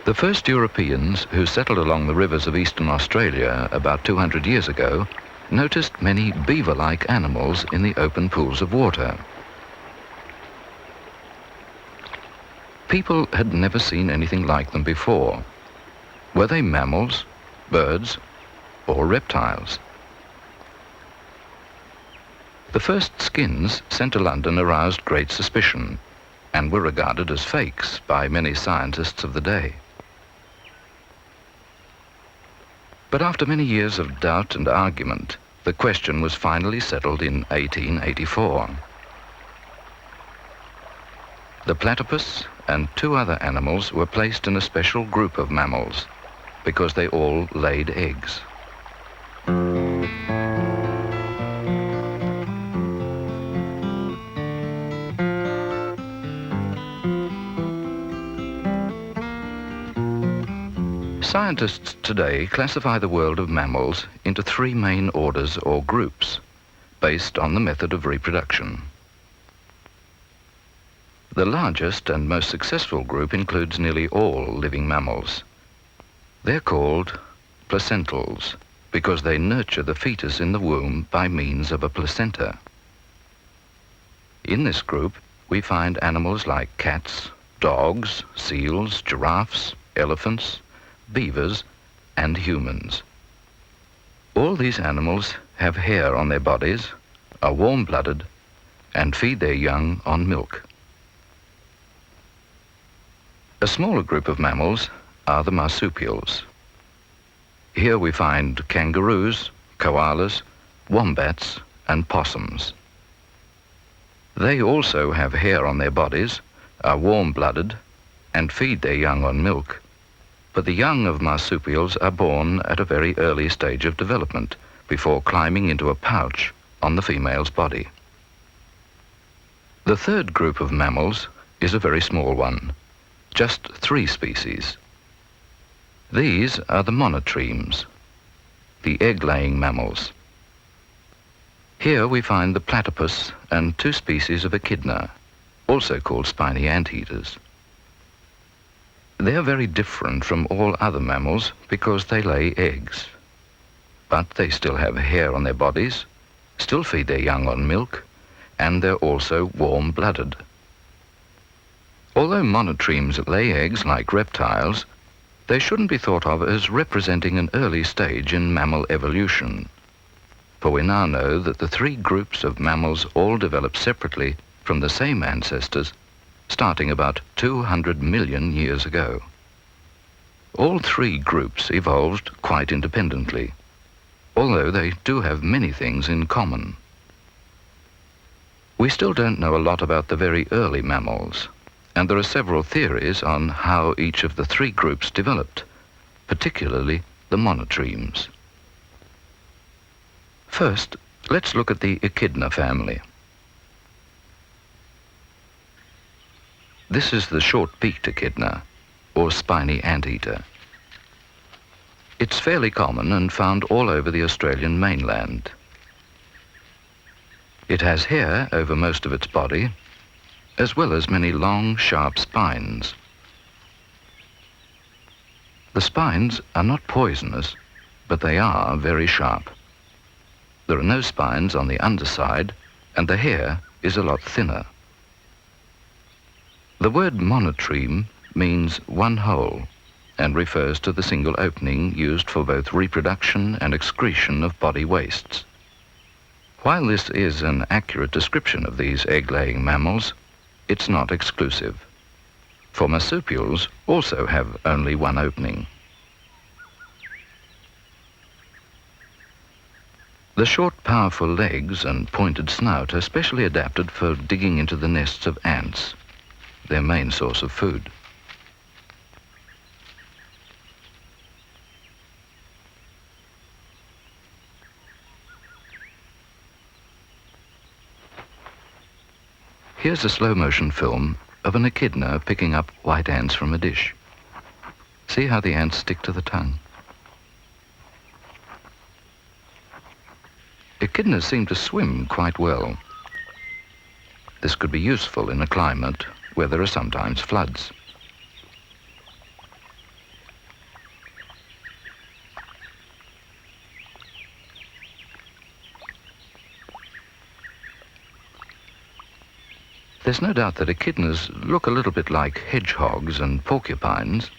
The first Europeans who settled along the rivers of eastern Australia about 200 years ago noticed many beaver-like animals in the open pools of water. People had never seen anything like them before. Were they mammals, birds, or reptiles? The first skins sent to London aroused great suspicion and were regarded as fakes by many scientists of the day. But after many years of doubt and argument, the question was finally settled in 1884. The platypus and 2 other animals were placed in a special group of mammals because they all laid eggs. Scientists today classify the world of mammals into 3 main orders or groups, based on the method of reproduction. The largest and most successful group includes nearly all living mammals. They're called placentals because they nurture the fetus in the womb by means of a placenta. In this group, we find animals like cats, dogs, seals, giraffes, elephants, beavers, and humans. All these animals have hair on their bodies, are warm-blooded, and feed their young on milk. A smaller group of mammals are the marsupials. Here we find kangaroos, koalas, wombats, and possums. They also have hair on their bodies, are warm-blooded, and feed their young on milk. But the young of marsupials are born at a very early stage of development before climbing into a pouch on the female's body. The third group of mammals is a very small one, just 3 species. These are the monotremes, the egg-laying mammals. Here we find the platypus and 2 species of echidna, also called spiny anteaters. They are very different from all other mammals because they lay eggs. But they still have hair on their bodies, still feed their young on milk, and they're also warm-blooded. Although monotremes lay eggs like reptiles, they shouldn't be thought of as representing an early stage in mammal evolution. For we now know that the 3 groups of mammals all developed separately from the same ancestors starting about 200 million years ago. All 3 groups evolved quite independently, although they do have many things in common. We still don't know a lot about the very early mammals, and there are several theories on how each of the 3 groups developed, particularly the monotremes. First, let's look at the echidna family. This is the short-beaked echidna, or spiny anteater. It's fairly common and found all over the Australian mainland. It has hair over most of its body, as well as many long, sharp spines. The spines are not poisonous, but they are very sharp. There are no spines on the underside, and the hair is a lot thinner. The word monotreme means one whole and refers to the single opening used for both reproduction and excretion of body wastes. While this is an accurate description of these egg-laying mammals, it's not exclusive, for marsupials also have only one opening. The short, powerful legs and pointed snout are specially adapted for digging into the nests of ants, their main source of food. Here's a slow-motion film of an echidna picking up white ants from a dish. See how the ants stick to the tongue. Echidnas seem to swim quite well. This could be useful in a climate where there are sometimes floods. There's no doubt that echidnas look a little bit like hedgehogs and porcupines,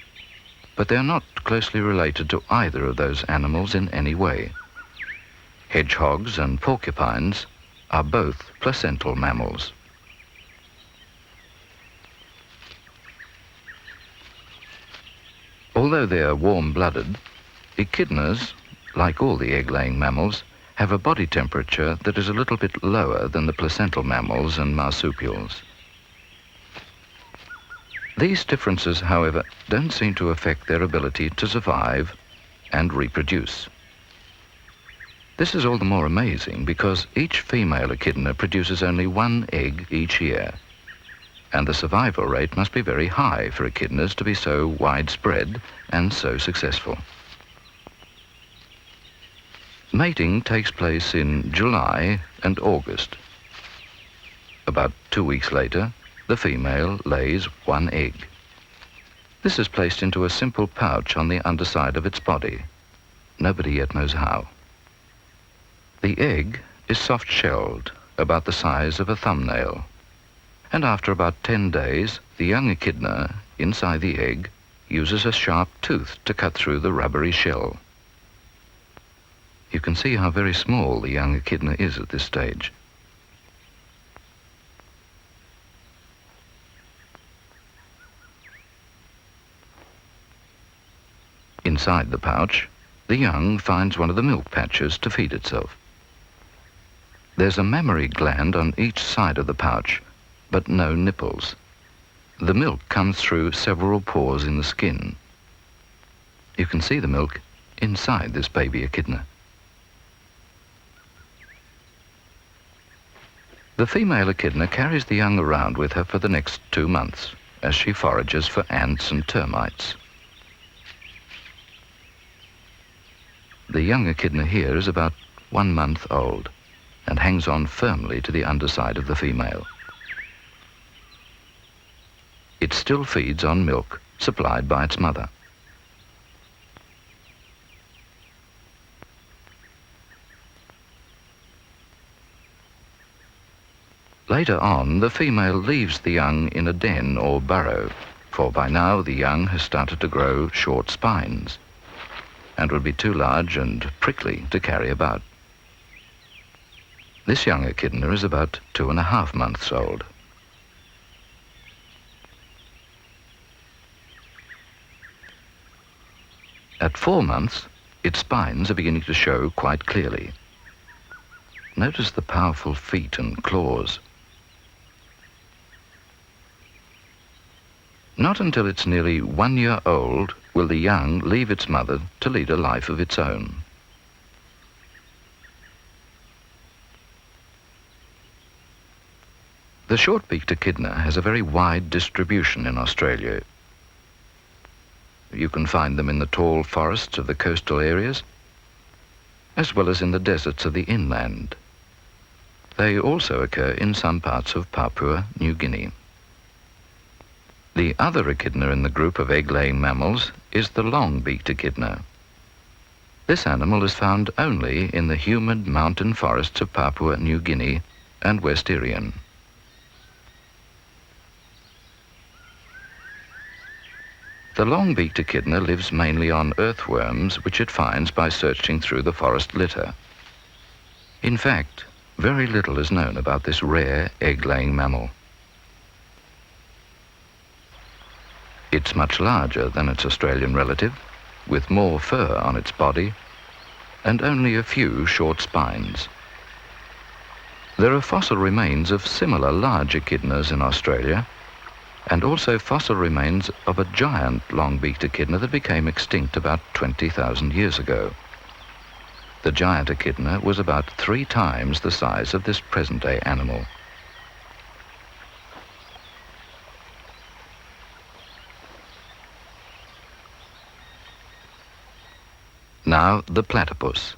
but they are not closely related to either of those animals in any way. Hedgehogs and porcupines are both placental mammals. Although they are warm-blooded, echidnas, like all the egg-laying mammals, have a body temperature that is a little bit lower than the placental mammals and marsupials. These differences, however, don't seem to affect their ability to survive and reproduce. This is all the more amazing because each female echidna produces only one egg each year, and the survival rate must be very high for echidnas to be so widespread and so successful. Mating takes place in July and August. About 2 weeks later, the female lays one egg. This is placed into a simple pouch on the underside of its body. Nobody yet knows how. The egg is soft-shelled, about the size of a thumbnail, and after about 10 days, the young echidna inside the egg uses a sharp tooth to cut through the rubbery shell. You can see how very small the young echidna is at this stage. Inside the pouch, the young finds one of the milk patches to feed itself. There's a mammary gland on each side of the pouch, but no nipples. The milk comes through several pores in the skin. You can see the milk inside this baby echidna. The female echidna carries the young around with her for the next 2 months as she forages for ants and termites. The young echidna here is about 1 month old and hangs on firmly to the underside of the female. It still feeds on milk supplied by its mother. Later on, the female leaves the young in a den or burrow, for by now the young has started to grow short spines and would be too large and prickly to carry about. This young echidna is about 2.5 months old. At 4 months, its spines are beginning to show quite clearly. Notice the powerful feet and claws. Not until it's nearly 1 year old will the young leave its mother to lead a life of its own. The short-beaked echidna has a very wide distribution in Australia. You can find them in the tall forests of the coastal areas, as well as in the deserts of the inland. They also occur in some parts of Papua New Guinea. The other echidna in the group of egg-laying mammals is the long-beaked echidna. This animal is found only in the humid mountain forests of Papua New Guinea and West Irian. The long-beaked echidna lives mainly on earthworms which it finds by searching through the forest litter. In fact, very little is known about this rare egg-laying mammal. It's much larger than its Australian relative, with more fur on its body and only a few short spines. There are fossil remains of similar large echidnas in Australia, and also fossil remains of a giant long-beaked echidna that became extinct about 20,000 years ago. The giant echidna was about 3 times the size of this present-day animal. Now, the platypus.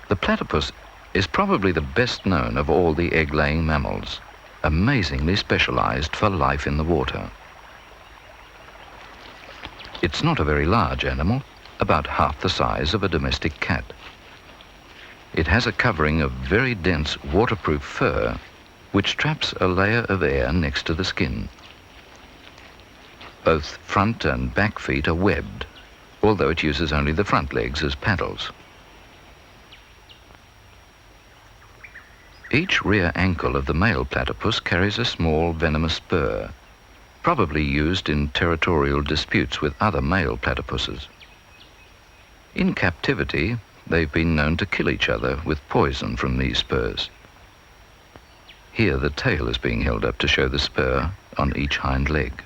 The platypus is probably the best known of all the egg-laying mammals, amazingly specialized for life in the water. It's not a very large animal, about half the size of a domestic cat. It has a covering of very dense waterproof fur which traps a layer of air next to the skin. Both front and back feet are webbed, although it uses only the front legs as paddles. Each rear ankle of the male platypus carries a small venomous spur, probably used in territorial disputes with other male platypuses. In captivity, they've been known to kill each other with poison from these spurs. Here the tail is being held up to show the spur on each hind leg.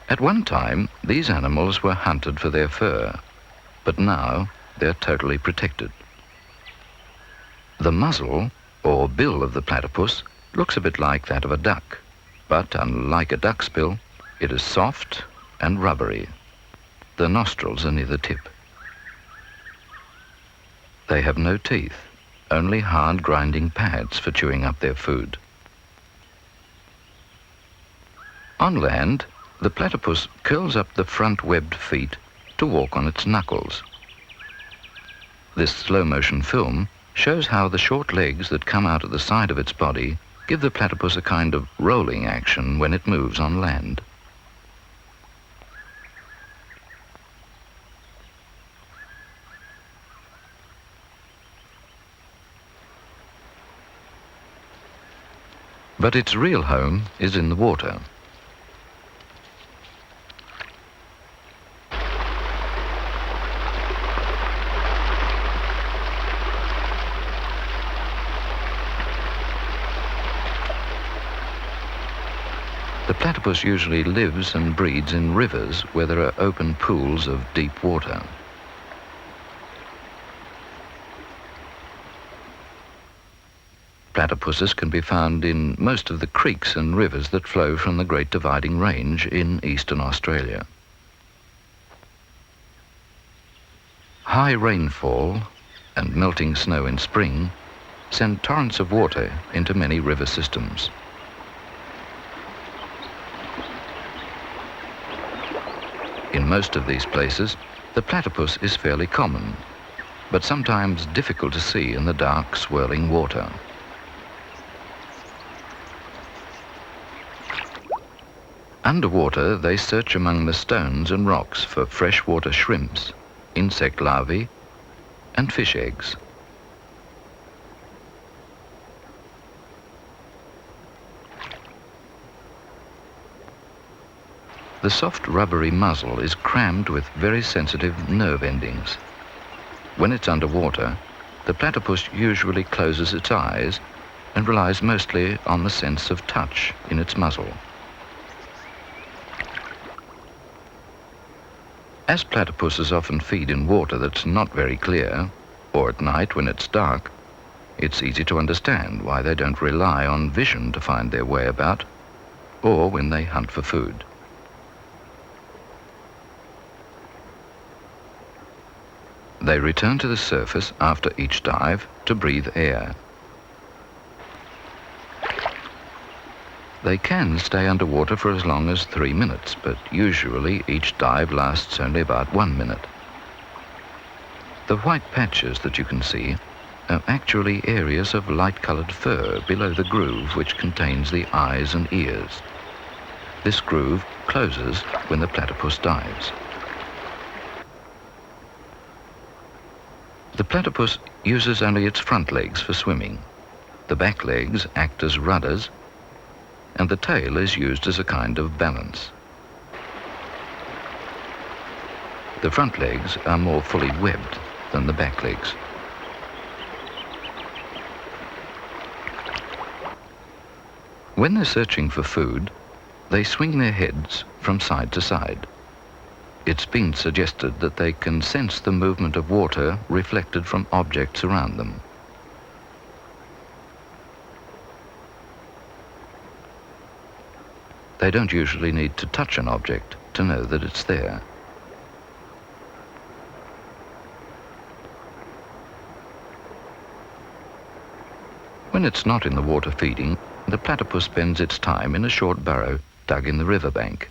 At one time, these animals were hunted for their fur, but now they're totally protected. The muzzle, or bill of the platypus, looks a bit like that of a duck, but unlike a duck's bill, it is soft and rubbery. The nostrils are near the tip. They have no teeth, only hard grinding pads for chewing up their food. On land, the platypus curls up the front webbed feet to walk on its knuckles. This slow-motion film shows how the short legs that come out at the side of its body give the platypus a kind of rolling action when it moves on land. But its real home is in the water. The platypus usually lives and breeds in rivers where there are open pools of deep water. Platypuses can be found in most of the creeks and rivers that flow from the Great Dividing Range in eastern Australia. High rainfall and melting snow in spring send torrents of water into many river systems. In most of these places, the platypus is fairly common, but sometimes difficult to see in the dark, swirling water. Underwater, they search among the stones and rocks for freshwater shrimps, insect larvae, and fish eggs. The soft rubbery muzzle is crammed with very sensitive nerve endings. When it's underwater, the platypus usually closes its eyes and relies mostly on the sense of touch in its muzzle. As platypuses often feed in water that's not very clear, or at night when it's dark, it's easy to understand why they don't rely on vision to find their way about, or when they hunt for food. They return to the surface after each dive to breathe air. They can stay underwater for as long as 3 minutes, but usually each dive lasts only about 1 minute. The white patches that you can see are actually areas of light-colored fur below the groove which contains the eyes and ears. This groove closes when the platypus dives. The platypus uses only its front legs for swimming. The back legs act as rudders, and the tail is used as a kind of balance. The front legs are more fully webbed than the back legs. When they're searching for food, they swing their heads from side to side. It's been suggested that they can sense the movement of water reflected from objects around them. They don't usually need to touch an object to know that it's there. When it's not in the water feeding, the platypus spends its time in a short burrow dug in the riverbank.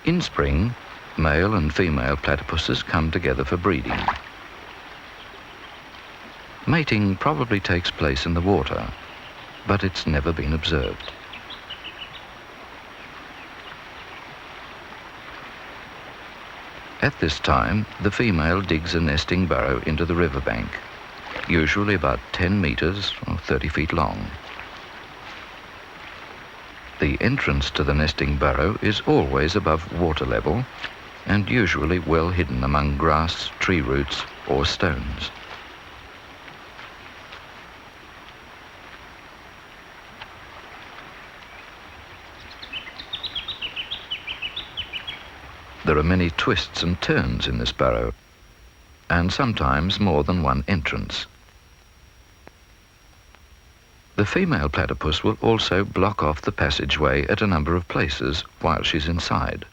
In spring, Male and female platypuses come together for breeding. Mating probably takes place in the water, but it's never been observed. At this time, the female digs a nesting burrow into the riverbank, usually about 10 meters or 30 feet long. The entrance to the nesting burrow is always above water level and usually well hidden among grass, tree roots, or stones. There are many twists and turns in this burrow, and sometimes more than one entrance. The female platypus will also block off the passageway at a number of places while she's inside.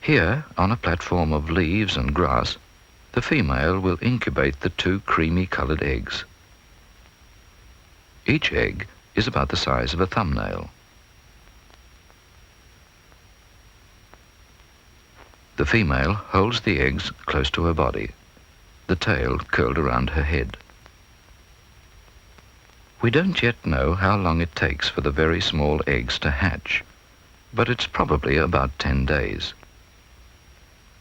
Here, on a platform of leaves and grass, the female will incubate the 2 creamy-colored eggs. Each egg is about the size of a thumbnail. The female holds the eggs close to her body, the tail curled around her head. We don't yet know how long it takes for the very small eggs to hatch, but it's probably about 10 days.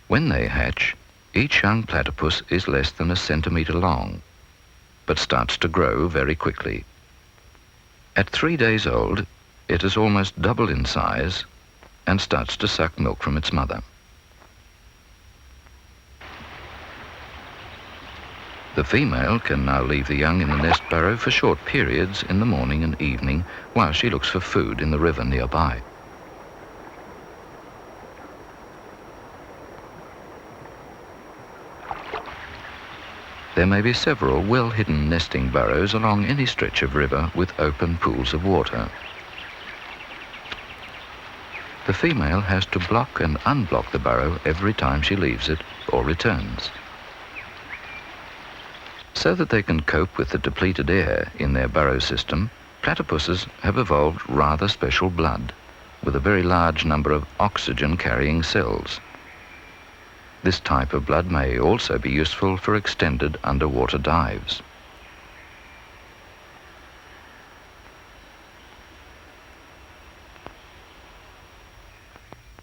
When they hatch, each young platypus is less than a centimeter long, but starts to grow very quickly. At 3 days old, it is almost double in size and starts to suck milk from its mother. The female can now leave the young in the nest burrow for short periods in the morning and evening while she looks for food in the river nearby. There may be several well-hidden nesting burrows along any stretch of river with open pools of water. The female has to block and unblock the burrow every time she leaves it or returns. So that they can cope with the depleted air in their burrow system, platypuses have evolved rather special blood, with a very large number of oxygen-carrying cells. This type of blood may also be useful for extended underwater dives.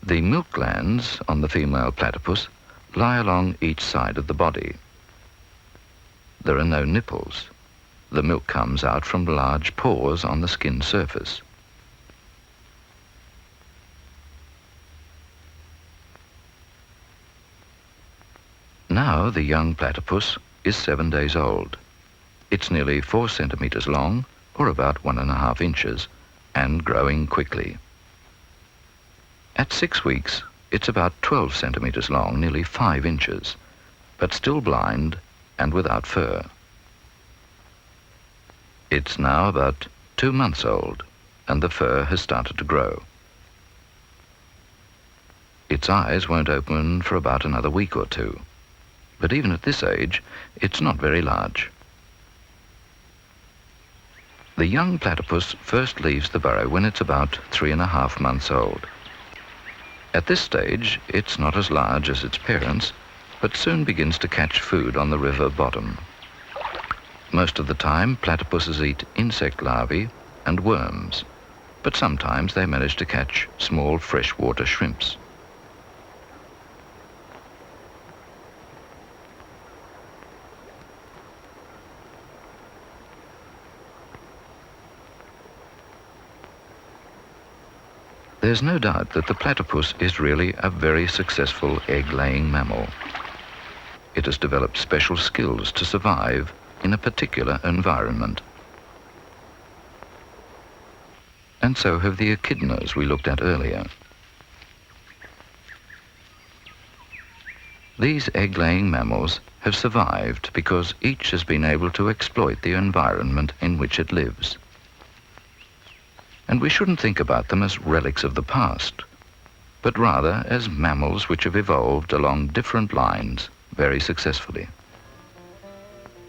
The milk glands on the female platypus lie along each side of the body. There are no nipples. The milk comes out from large pores on the skin surface. Now the young platypus is 7 days old. It's nearly 4 centimeters long, or about 1.5 inches, and growing quickly. At 6 weeks, it's about 12 centimeters long, nearly 5 inches, but still blind and without fur. It's now about 2 months old, and the fur has started to grow. Its eyes won't open for about another week or 2, but even at this age, it's not very large. The young platypus first leaves the burrow when it's about 3.5 months old. At this stage, it's not as large as its parents, but soon begins to catch food on the river bottom. Most of the time, platypuses eat insect larvae and worms, but sometimes they manage to catch small freshwater shrimps. There's no doubt that the platypus is really a very successful egg-laying mammal. It has developed special skills to survive in a particular environment. And so have the echidnas we looked at earlier. These egg-laying mammals have survived because each has been able to exploit the environment in which it lives. And we shouldn't think about them as relics of the past, but rather as mammals which have evolved along different lines very successfully.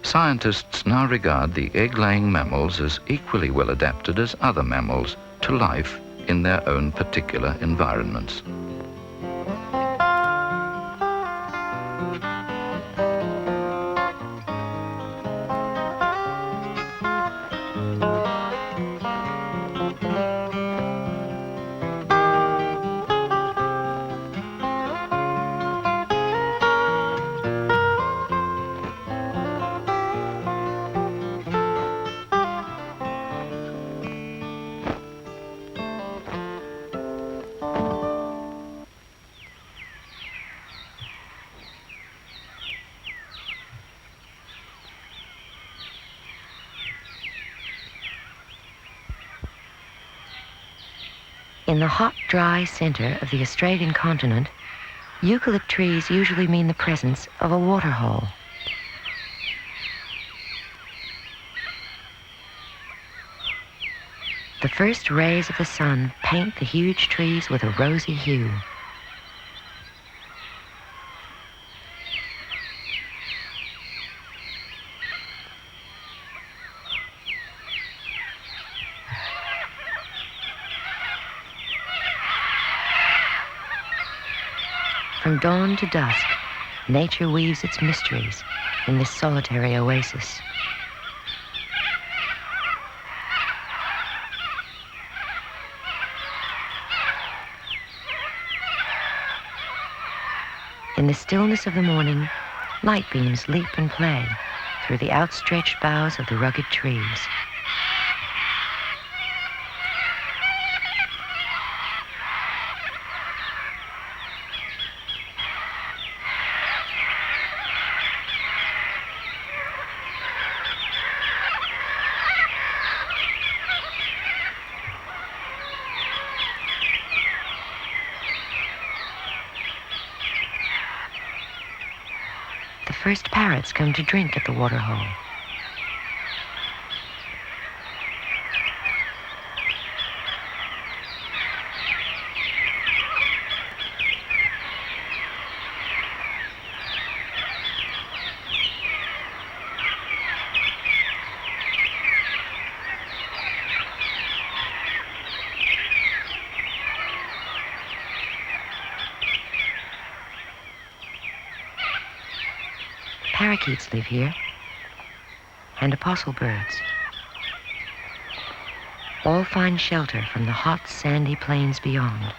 Scientists now regard the egg-laying mammals as equally well adapted as other mammals to life in their own particular environments. In the hot, dry center of the Australian continent, eucalypt trees usually mean the presence of a waterhole. The first rays of the sun paint the huge trees with a rosy hue. From dawn to dusk, nature weaves its mysteries in this solitary oasis. In the stillness of the morning, light beams leap and play through the outstretched boughs of the rugged trees. The first parrots come to drink at the waterhole. Parakeets live here, and apostle birds. All find shelter from the hot, sandy plains beyond.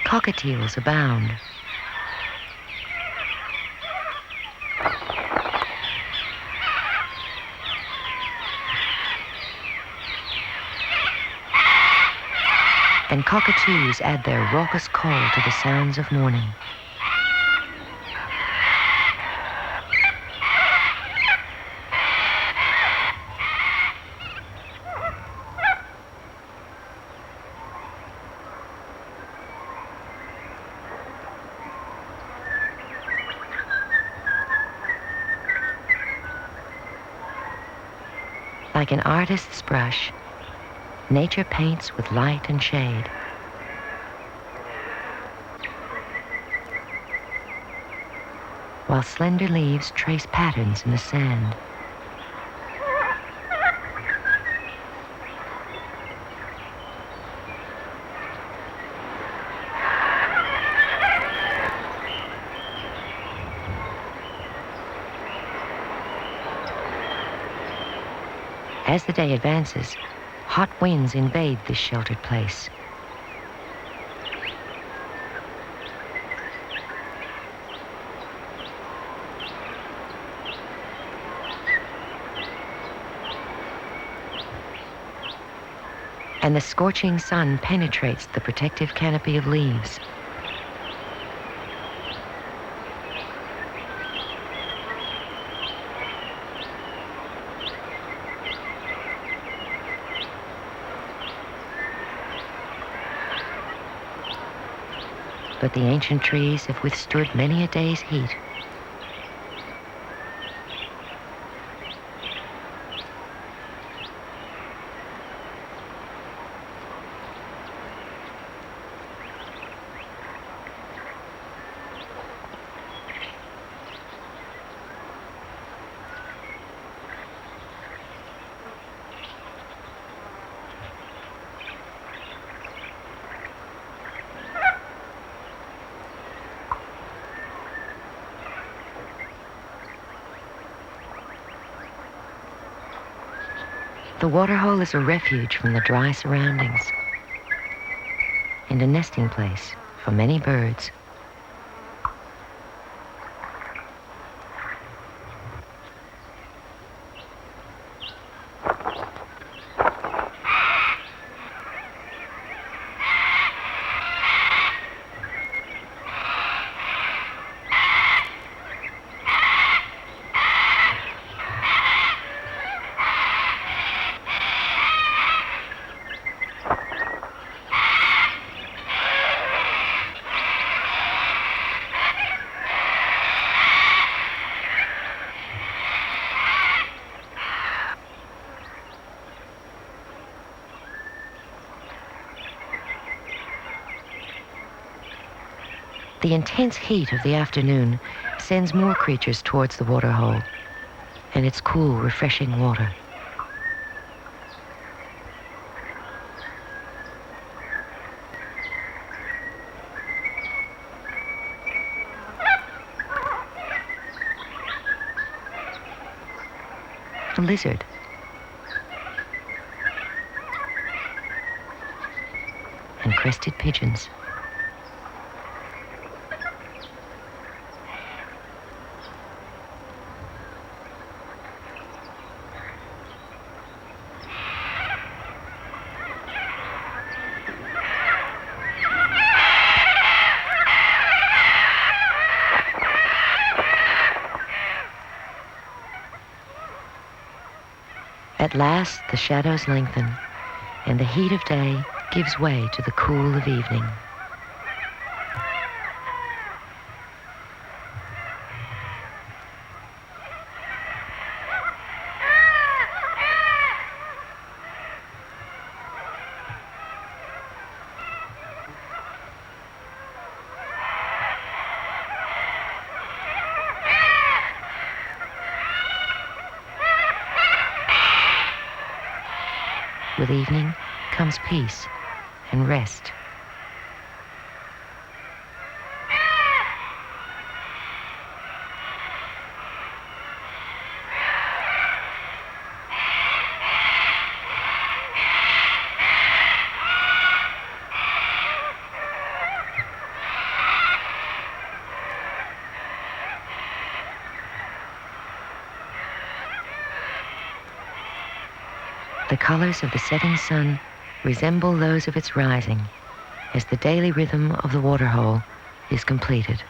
Cockatiels abound. And cockatoos add their raucous call to the sounds of morning. Like an artist's brush, nature paints with light and shade. While slender leaves trace patterns in the sand. As the day advances, hot winds invade this sheltered place. And the scorching sun penetrates the protective canopy of leaves. But the ancient trees have withstood many a day's heat. The waterhole is a refuge from the dry surroundings and a nesting place for many birds. The intense heat of the afternoon sends more creatures towards the waterhole and its cool, refreshing water. A lizard. And crested pigeons. At last, the shadows lengthen, and the heat of day gives way to the cool of evening. With evening comes peace and rest. The colors of the setting sun resemble those of its rising as the daily rhythm of the waterhole is completed.